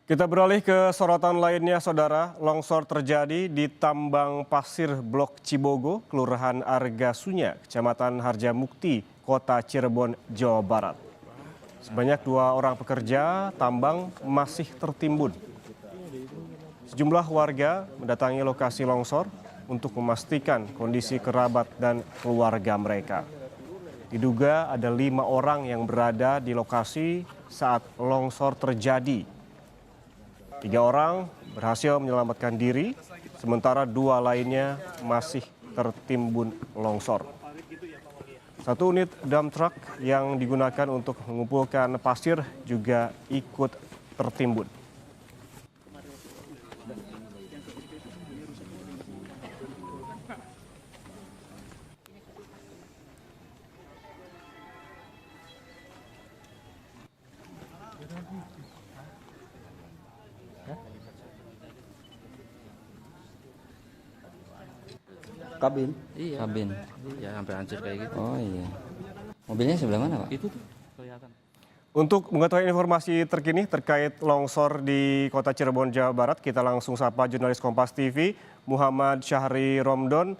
Kita beralih ke sorotan lainnya, Saudara. Longsor terjadi di tambang pasir Blok Cibogo, Kelurahan Argasunya, Kecamatan Harjamukti, Kota Cirebon, Jawa Barat. Sebanyak 2 orang pekerja tambang masih tertimbun. Sejumlah warga mendatangi lokasi longsor untuk memastikan kondisi kerabat dan keluarga mereka. Diduga ada 5 orang yang berada di lokasi saat longsor terjadi. 3 orang berhasil menyelamatkan diri, sementara 2 lainnya masih tertimbun longsor. 1 unit dump truck yang digunakan untuk mengumpulkan pasir juga ikut tertimbun. Kabin? Iya. Kabin. Ya sampai hancur kayak gitu. Oh iya. Mobilnya sebelah mana, Pak? Itu tuh kelihatan. Untuk mengetahui informasi terkini terkait longsor di Kota Cirebon, Jawa Barat, kita langsung sapa jurnalis Kompas TV, Muhammad Syahri Romdon.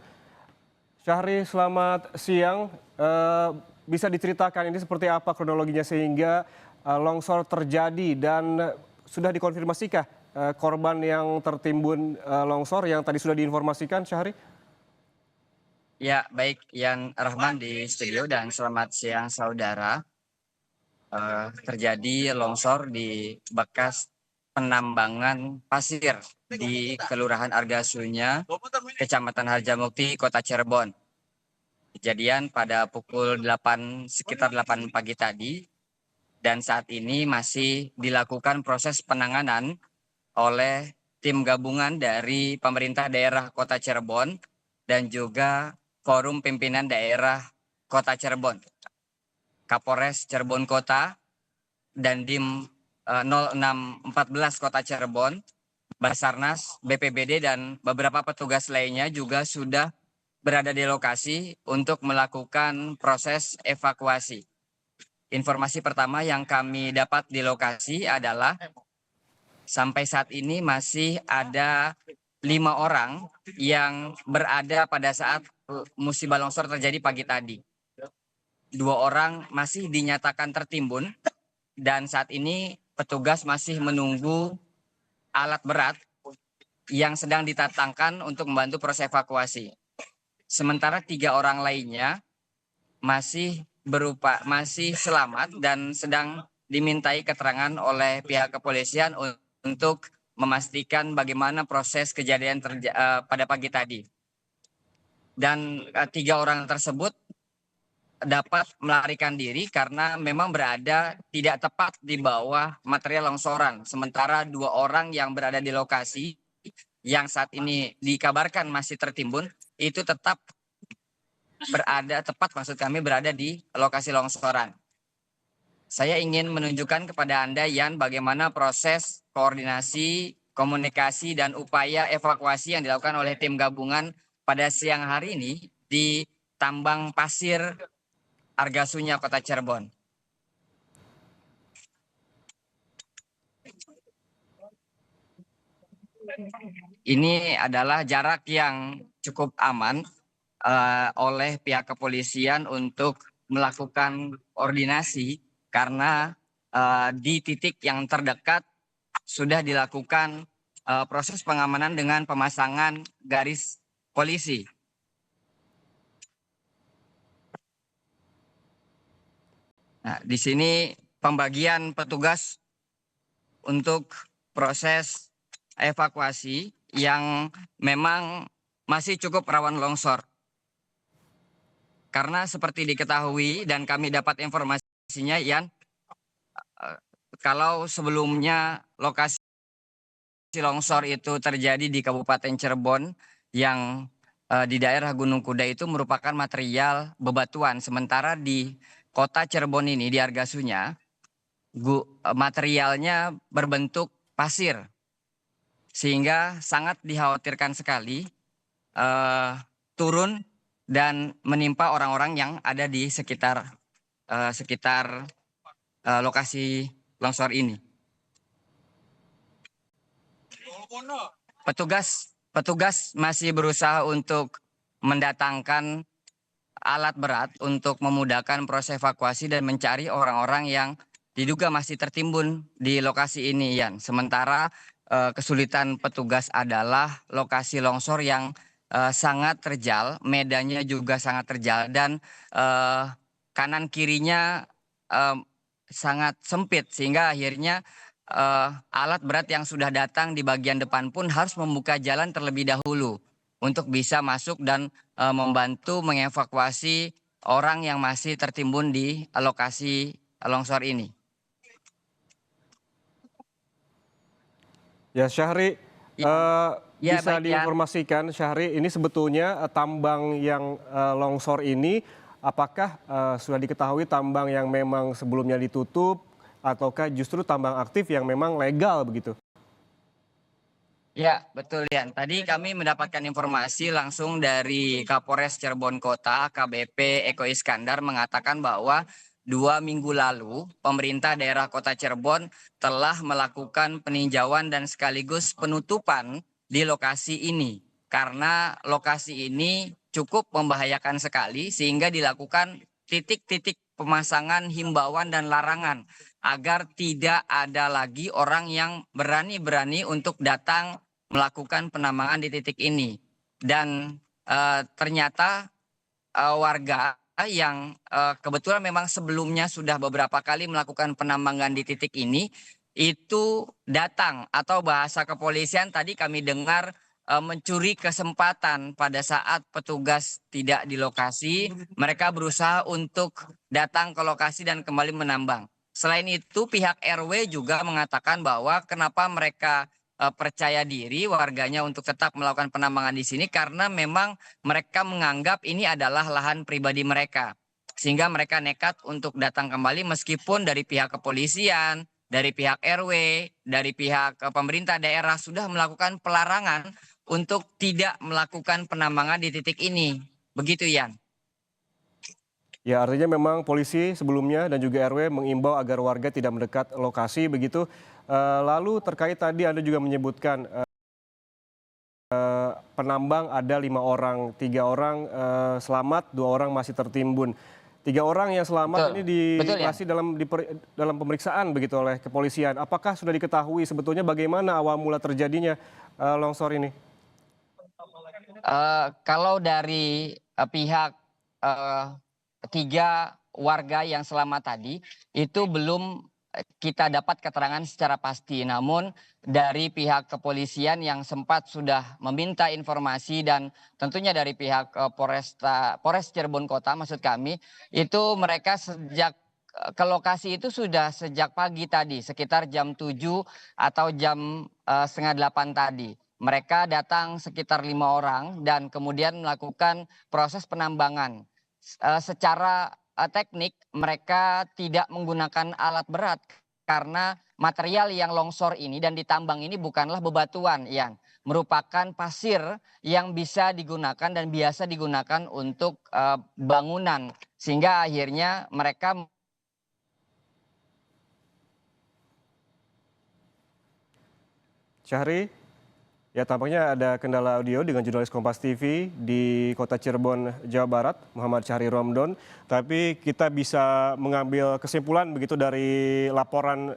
Syahri, selamat siang. Bisa diceritakan ini seperti apa kronologinya sehingga longsor terjadi dan sudah dikonfirmasikah korban yang tertimbun longsor yang tadi sudah diinformasikan, Syahri? Ya, baik Yan Rahman di studio dan selamat siang saudara. Terjadi longsor di bekas penambangan pasir di Kelurahan Argasunya, Kecamatan Harjamukti, Kota Cirebon. Kejadian pada pukul 8, sekitar 8 pagi tadi, dan saat ini masih dilakukan proses penanganan oleh tim gabungan dari pemerintah daerah Kota Cirebon dan juga Forum Pimpinan Daerah Kota Cirebon, Kapolres Cirebon Kota, dan Dim 0614 Kota Cirebon, Basarnas, BPBD, dan beberapa petugas lainnya juga sudah berada di lokasi untuk melakukan proses evakuasi. Informasi pertama yang kami dapat di lokasi adalah sampai saat ini masih ada 5 orang yang berada pada saat musibah longsor terjadi pagi tadi. 2 orang masih dinyatakan tertimbun dan saat ini petugas masih menunggu alat berat yang sedang ditatangkan untuk membantu proses evakuasi. Sementara 3 orang lainnya masih selamat dan sedang dimintai keterangan oleh pihak kepolisian untuk memastikan bagaimana proses kejadian pada pagi tadi. Dan 3 orang tersebut dapat melarikan diri karena memang berada tidak tepat di bawah material longsoran. Sementara 2 orang yang berada di lokasi yang saat ini dikabarkan masih tertimbun itu tetap berada di lokasi longsoran. Saya ingin menunjukkan kepada Anda, Yan, bagaimana proses koordinasi, komunikasi, dan upaya evakuasi yang dilakukan oleh tim gabungan pada siang hari ini di tambang pasir Argasunya, Kota Cirebon. Ini adalah jarak yang cukup aman oleh pihak kepolisian untuk melakukan koordinasi karena di titik yang terdekat sudah dilakukan proses pengamanan dengan pemasangan garis polisi. Nah, di sini pembagian petugas untuk proses evakuasi yang memang masih cukup rawan longsor. Karena seperti diketahui dan kami dapat informasinya, Yan, kalau sebelumnya lokasi longsor itu terjadi di Kabupaten Cirebon yang di daerah Gunung Kuda itu merupakan material bebatuan. Sementara di Kota Cirebon ini, di Argasunya, materialnya berbentuk pasir. Sehingga sangat dikhawatirkan sekali turun dan menimpa orang-orang yang ada di sekitar lokasi longsor ini. Petugas masih berusaha untuk mendatangkan alat berat untuk memudahkan proses evakuasi dan mencari orang-orang yang diduga masih tertimbun di lokasi ini, Yan. Sementara kesulitan petugas adalah lokasi longsor yang sangat terjal, medannya juga sangat terjal, dan kanan kirinya sangat sempit, sehingga akhirnya alat berat yang sudah datang di bagian depan pun harus membuka jalan terlebih dahulu untuk bisa masuk dan membantu mengevakuasi orang yang masih tertimbun di lokasi longsor ini. Ya, Syahri, Ya, bisa baik, Yan. diinformasikan, Syahri, ini sebetulnya tambang yang longsor ini, apakah sudah diketahui tambang yang memang sebelumnya ditutup, ataukah justru tambang aktif yang memang legal begitu? Ya, betul, Yan. Tadi kami mendapatkan informasi langsung dari Kapolres Cirebon Kota, KBP Eko Iskandar, mengatakan bahwa 2 minggu lalu pemerintah daerah Kota Cirebon telah melakukan peninjauan dan sekaligus penutupan di lokasi ini. Karena lokasi ini cukup membahayakan sekali, sehingga dilakukan titik-titik pemasangan himbauan dan larangan agar tidak ada lagi orang yang berani-berani untuk datang melakukan penambangan di titik ini. Dan ternyata warga yang kebetulan memang sebelumnya sudah beberapa kali melakukan penambangan di titik ini, itu datang, atau bahasa kepolisian tadi kami dengar mencuri kesempatan pada saat petugas tidak di lokasi, mereka berusaha untuk datang ke lokasi dan kembali menambang. Selain itu, pihak RW juga mengatakan bahwa kenapa mereka percaya diri warganya untuk tetap melakukan penambangan di sini, karena memang mereka menganggap ini adalah lahan pribadi mereka. Sehingga mereka nekat untuk datang kembali meskipun dari pihak kepolisian, dari pihak RW, dari pihak pemerintah daerah sudah melakukan pelarangan untuk tidak melakukan penambangan di titik ini. Begitu, Yan. Ya, artinya memang polisi sebelumnya dan juga RW mengimbau agar warga tidak mendekat lokasi begitu. Lalu terkait tadi Anda juga menyebutkan penambang ada 5 orang, 3 orang selamat, 2 orang masih tertimbun. 3 orang yang selamat ini Ya. masih dalam pemeriksaan begitu oleh kepolisian. Apakah sudah diketahui sebetulnya bagaimana awal mula terjadinya longsor ini? Kalau dari pihak 3 warga yang selamat tadi, itu belum kita dapat keterangan secara pasti. Namun dari pihak kepolisian yang sempat sudah meminta informasi, dan tentunya dari pihak Polres Cirebon Kota maksud kami, itu mereka sejak ke lokasi itu sudah sejak pagi tadi, sekitar jam 7 atau jam setengah 8 tadi. Mereka datang sekitar 5 orang dan kemudian melakukan proses penambangan. Secara teknik mereka tidak menggunakan alat berat karena material yang longsor ini dan ditambang ini bukanlah bebatuan, yang merupakan pasir yang bisa digunakan dan biasa digunakan untuk bangunan, sehingga akhirnya mereka Syahri, ya tampaknya ada kendala audio dengan jurnalis Kompas TV di Kota Cirebon, Jawa Barat, Muhammad Syahri Romdon. Tapi kita bisa mengambil kesimpulan begitu dari laporan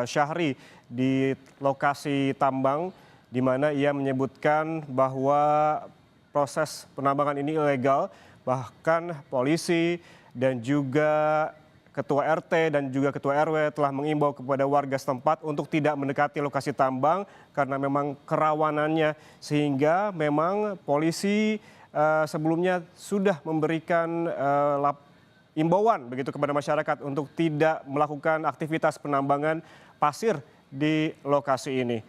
Syahri di lokasi tambang, di mana ia menyebutkan bahwa proses penambangan ini ilegal, bahkan polisi dan juga Ketua RT dan juga Ketua RW telah mengimbau kepada warga setempat untuk tidak mendekati lokasi tambang karena memang kerawanannya, sehingga memang polisi sebelumnya sudah memberikan imbauan begitu kepada masyarakat untuk tidak melakukan aktivitas penambangan pasir di lokasi ini.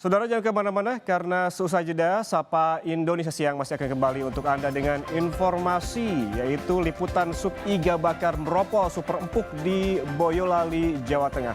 Saudara, jangan kemana-mana karena seusai jeda Sapa Indonesia Siang masih akan kembali untuk Anda dengan informasi, yaitu liputan sub iga bakar meropol super empuk di Boyolali, Jawa Tengah.